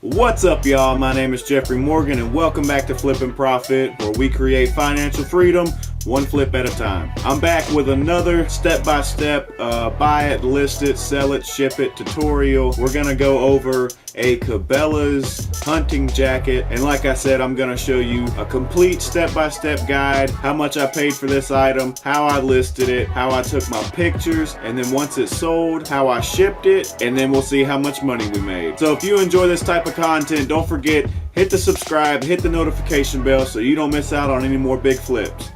What's up, y'all? My name is Jeffrey Morgan, and welcome back to Flip and Profit, where we create financial freedom one flip at a time. I'm back with another step-by-step buy it, list it, sell it, ship it tutorial. We're gonna go over a Cabela's hunting jacket, and like I said, I'm gonna show you a complete step-by-step guide, how much I paid for this item, how I listed it, how I took my pictures, and then once it's sold, how I shipped it, and then we'll see how much money we made. So if you enjoy this type of content, don't forget, hit the subscribe, hit the notification bell so you don't miss out on any more big flips.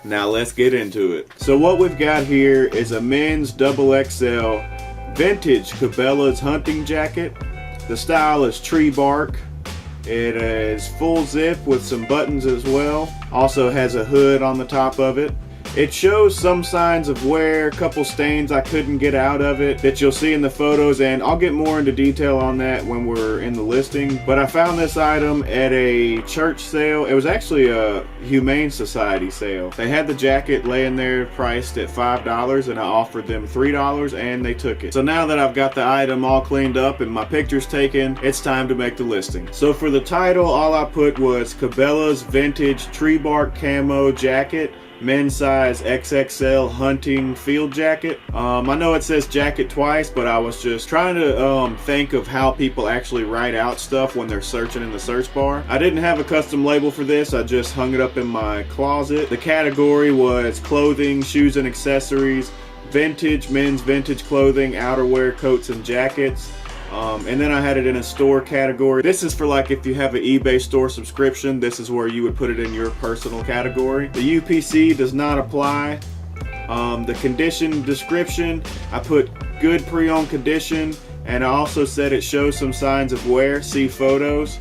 Now let's get into it. So what we've got here is a men's XXL vintage Cabela's hunting jacket. The style is tree bark. It is full zip with some buttons as well. Also has a hood on the top of it. It shows some signs of wear, a couple stains I couldn't get out of it that you'll see in the photos, and I'll get more into detail on that when we're in the listing. But I found this item at a church sale. It was actually a Humane Society sale. They had the jacket laying there priced at $5, and I offered them $3 and they took it. So now that I've got the item all cleaned up and my pictures taken, it's time to make the listing. So for the title, all I put was Cabela's vintage tree bark camo jacket, men's size XXL hunting field jacket. I know it says jacket twice, but I was just trying to think of how people actually write out stuff when they're searching in the search bar. I didn't have a custom label for this. I just hung it up in my closet. The category was clothing, shoes and accessories, vintage, men's vintage clothing, outerwear, coats and jackets. And then I had it in a store category. This is for like if you have an eBay store subscription, this is where you would put it in your personal category. The UPC does not apply. The condition description, I put good pre-owned condition, and I also said it shows some signs of wear, see photos.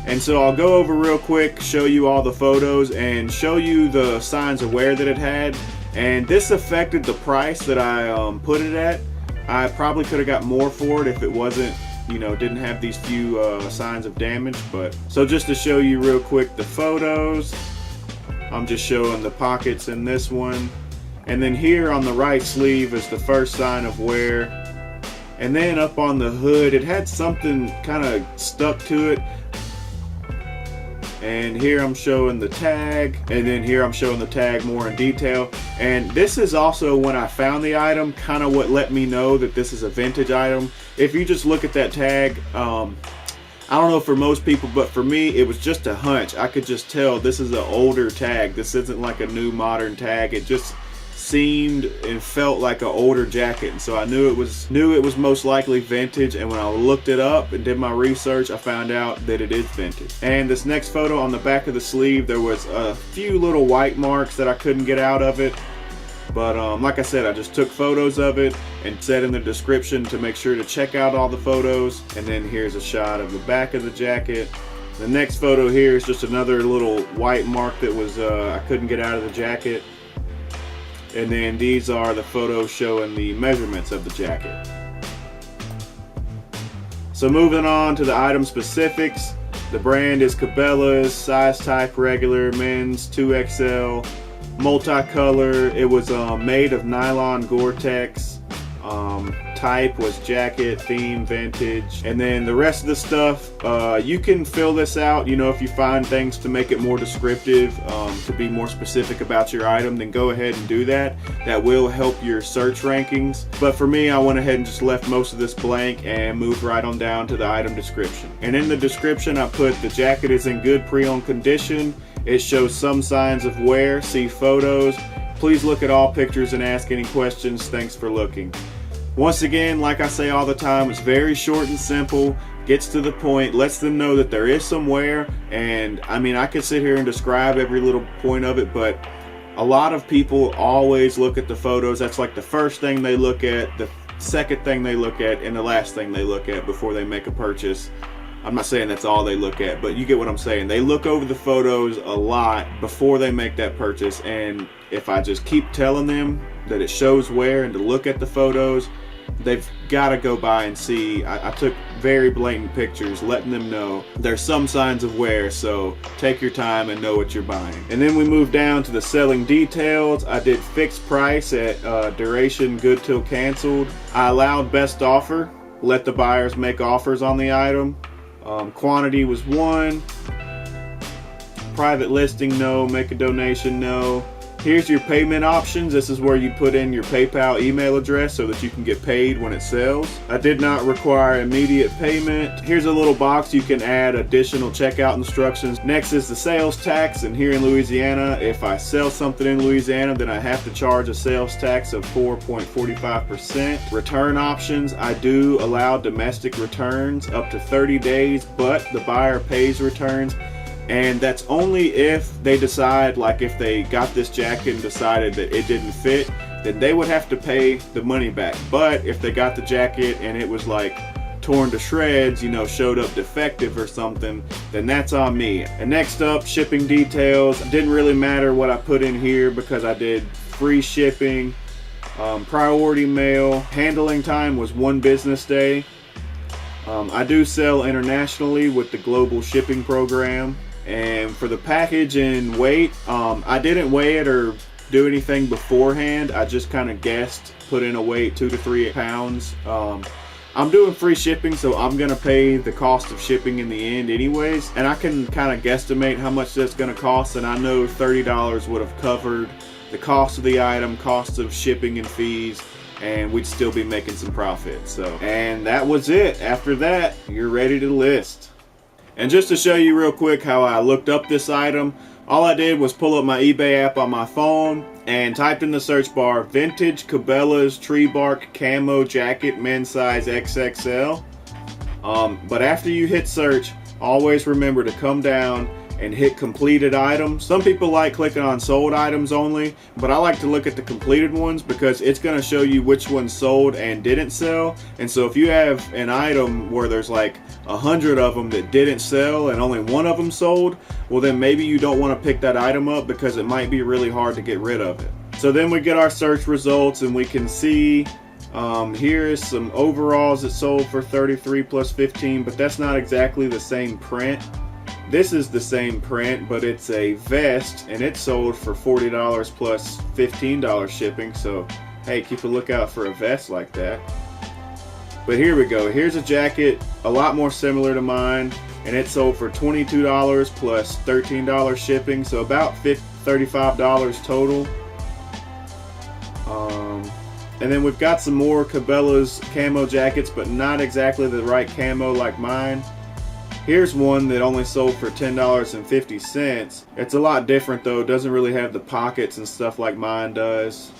And so I'll go over real quick, show you all the photos and show you the signs of wear that it had. And this affected the price that I put it at. I probably could have got more for it if it wasn't, you know, didn't have these few signs of damage. But so just to show you real quick the photos, I'm just showing the pockets in this one, and then here on the right sleeve is the first sign of wear. And then up on the hood, it had something kind of stuck to it. And here I'm showing the tag, and then here I'm showing the tag more in detail. And this is also, when I found the item, kind of what let me know that this is a vintage item. If you just look at that tag, I don't know for most people, but for me, it was just a hunch. I could just tell this is an older tag. This isn't like a new modern tag. It just seemed and felt like an older jacket, and so I knew it was most likely vintage. And when I looked it up and did my research, I found out that it is vintage. And this next photo, on the back of the sleeve, there was a few little white marks that I couldn't get out of it, but like I said, I just took photos of it and said in the description to make sure to check out all the photos. And then here's a shot of the back of the jacket. The next photo here is just another little white mark that was I couldn't get out of the jacket. And then these are the photos showing the measurements of the jacket. So moving on to the item specifics. The brand is Cabela's, size type regular, men's 2XL, multicolor. It was made of nylon Gore-Tex. Type was jacket, theme vintage, and then the rest of the stuff, you can fill this out. You know, if you find things to make it more descriptive, to be more specific about your item, then go ahead and do that. That will help your search rankings. But for me, I went ahead and just left most of this blank and moved right on down to the item description. And in the description, I put the jacket is in good pre-owned condition. It shows some signs of wear, see photos. Please look at all pictures and ask any questions. Thanks for looking. Once again, like I say all the time, it's very short and simple, gets to the point, lets them know that there is some wear. And I mean, I could sit here and describe every little point of it, but a lot of people always look at the photos. That's like the first thing they look at, the second thing they look at, and the last thing they look at before they make a purchase. I'm not saying that's all they look at, but you get what I'm saying. They look over the photos a lot before they make that purchase. And if I just keep telling them that it shows wear and to look at the photos, they've got to go by and see. I took very blatant pictures letting them know there's some signs of wear, so take your time and know what you're buying. And then we move down to the selling details. I did fixed price at duration good till canceled. I allowed best offer, let the buyers make offers on the item. Quantity was 1. Private listing, no. Make a donation, no. Here's your payment options. This is where you put in your PayPal email address so that you can get paid when it sells. I did not require immediate payment. Here's a little box you can add additional checkout instructions. Next is the sales tax, and here in Louisiana, if I sell something in Louisiana, then I have to charge a sales tax of 4.45%. Return options, I do allow domestic returns up to 30 days, but the buyer pays returns. And that's only if they decide, like if they got this jacket and decided that it didn't fit, then they would have to pay the money back. But if they got the jacket and it was like torn to shreds, you know, showed up defective or something, then that's on me. And next up, shipping details. It didn't really matter what I put in here because I did free shipping, priority mail. Handling time was 1 business day. I do sell internationally with the global shipping program. And for the package and weight, I didn't weigh it or do anything beforehand. I just kind of guessed, put in a weight 2 to 3 pounds. I'm doing free shipping, so I'm gonna pay the cost of shipping in the end anyways, and I can kind of guesstimate how much that's gonna cost, and I know $30 would have covered the cost of the item, cost of shipping and fees, and we'd still be making some profit. So, and that was it. After that, you're ready to list. And just to show you real quick how I looked up this item, all I did was pull up my eBay app on my phone and typed in the search bar, vintage Cabela's tree bark camo jacket, men's size XXL. But after you hit search, always remember to come down and hit completed items. Some people like clicking on sold items only, but I like to look at the completed ones because it's going to show you which ones sold and didn't sell. And so if you have an item where there's like 100 of them that didn't sell and only 1 of them sold, well then maybe you don't want to pick that item up because it might be really hard to get rid of it. So then we get our search results and we can see here is some overalls that sold for 33 plus 15, but that's not exactly the same print. This is the same print, but it's a vest and it sold for $40 plus $15 shipping. So hey, keep a lookout for a vest like that. But here we go. Here's a jacket a lot more similar to mine, and it sold for $22 plus $13 shipping, so about $35 total. And then we've got some more Cabela's camo jackets, but not exactly the right camo like mine. Here's one that only sold for $10.50. It's a lot different though. It doesn't really have the pockets and stuff like mine does.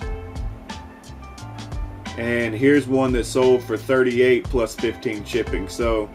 And here's one that sold for $38 plus 15 shipping. So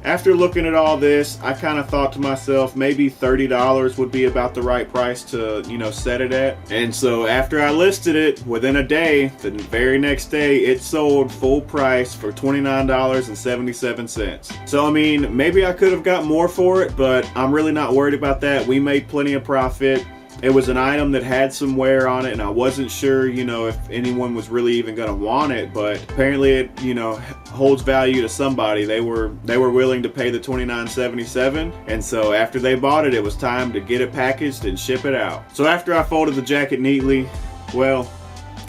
after looking at all this, I kind of thought to myself, maybe $30 would be about the right price to, you know, set it at. And so after I listed it, within a day, the very next day, it sold full price for $29.77. So I mean, maybe I could have got more for it, but I'm really not worried about that. We made plenty of profit. It was an item that had some wear on it, and I wasn't sure, you know, if anyone was really even going to want it, but apparently it, you know, holds value to somebody. They were willing to pay the $29.77, and so after they bought it, it was time to get it packaged and ship it out. So after I folded the jacket neatly, well,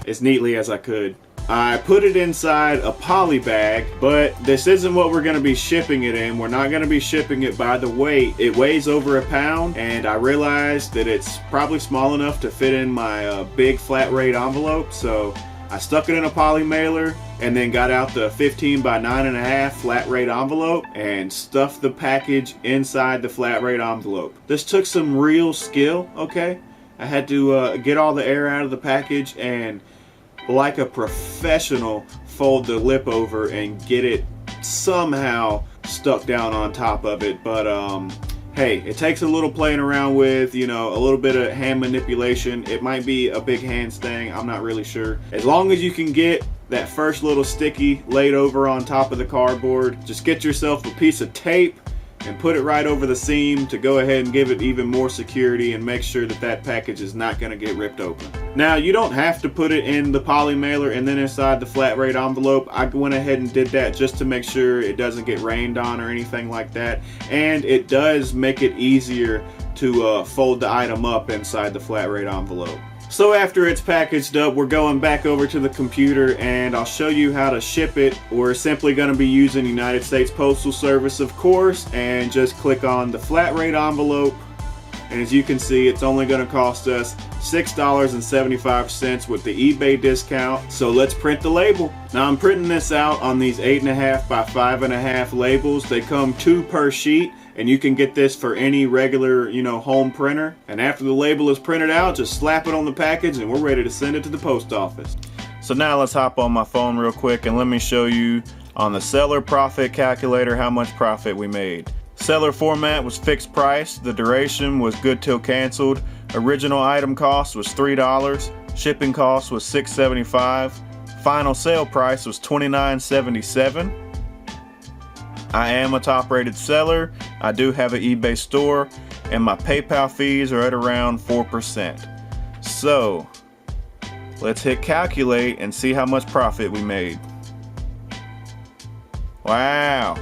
as neatly as I could, I put it inside a poly bag, but this isn't what we're going to be shipping it in. We're not going to be shipping it by the weight. It weighs over a pound, and I realized that it's probably small enough to fit in my big flat rate envelope, so I stuck it in a poly mailer and then got out the 15 by 9.5 flat rate envelope and stuffed the package inside the flat rate envelope. This took some real skill, okay? I had to get all the air out of the package and, like a professional, fold the lip over and get it somehow stuck down on top of it. But hey, it takes a little playing around with, you know, a little bit of hand manipulation. It might be a big hands thing, I'm not really sure. As long as you can get that first little sticky laid over on top of the cardboard, just get yourself a piece of tape and put it right over the seam to go ahead and give it even more security and make sure that that package is not going to get ripped open. Now, you don't have to put it in the poly mailer and then inside the flat rate envelope. I went ahead and did that just to make sure it doesn't get rained on or anything like that, and it does make it easier to fold the item up inside the flat rate envelope. So after it's packaged up, we're going back over to the computer and I'll show you how to ship it. We're simply going to be using United States Postal Service, of course, and just click on the flat rate envelope. And as you can see, it's only going to cost us $6.75 with the eBay discount. So let's print the label. Now I'm printing this out on these 8.5 by 5.5 labels. They come 2 per sheet, and you can get this for any regular, home printer. And after the label is printed out, just slap it on the package and we're ready to send it to the post office. So now let's hop on my phone real quick and let me show you on the seller profit calculator how much profit we made. Seller format was fixed price, the duration was good till canceled, original item cost was $3, shipping cost was $6.75, final sale price was $29.77. I am a top rated seller, I do have an eBay store, and my PayPal fees are at around 4%. So let's hit calculate and see how much profit we made. Wow,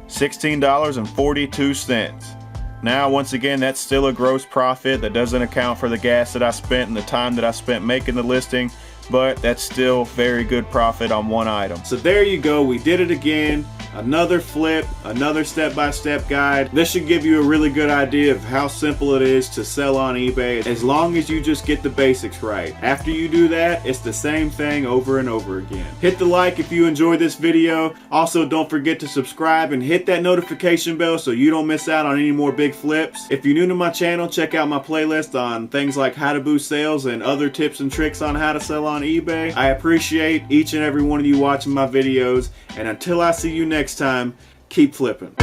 $16.42. Now once again, that's still a gross profit. That doesn't account for the gas that I spent and the time that I spent making the listing, but that's still very good profit on one item. So there you go, we did it again. Another flip, another step-by-step guide. This should give you a really good idea of how simple it is to sell on eBay, as long as you just get the basics right. After you do that, it's the same thing over and over again. Hit the like if you enjoyed this video. Also, don't forget to subscribe and hit that notification bell so you don't miss out on any more big flips. If you're new to my channel, check out my playlist on things like how to boost sales and other tips and tricks on how to sell on eBay. I appreciate each and every one of you watching my videos, and until I see you next time, keep flipping.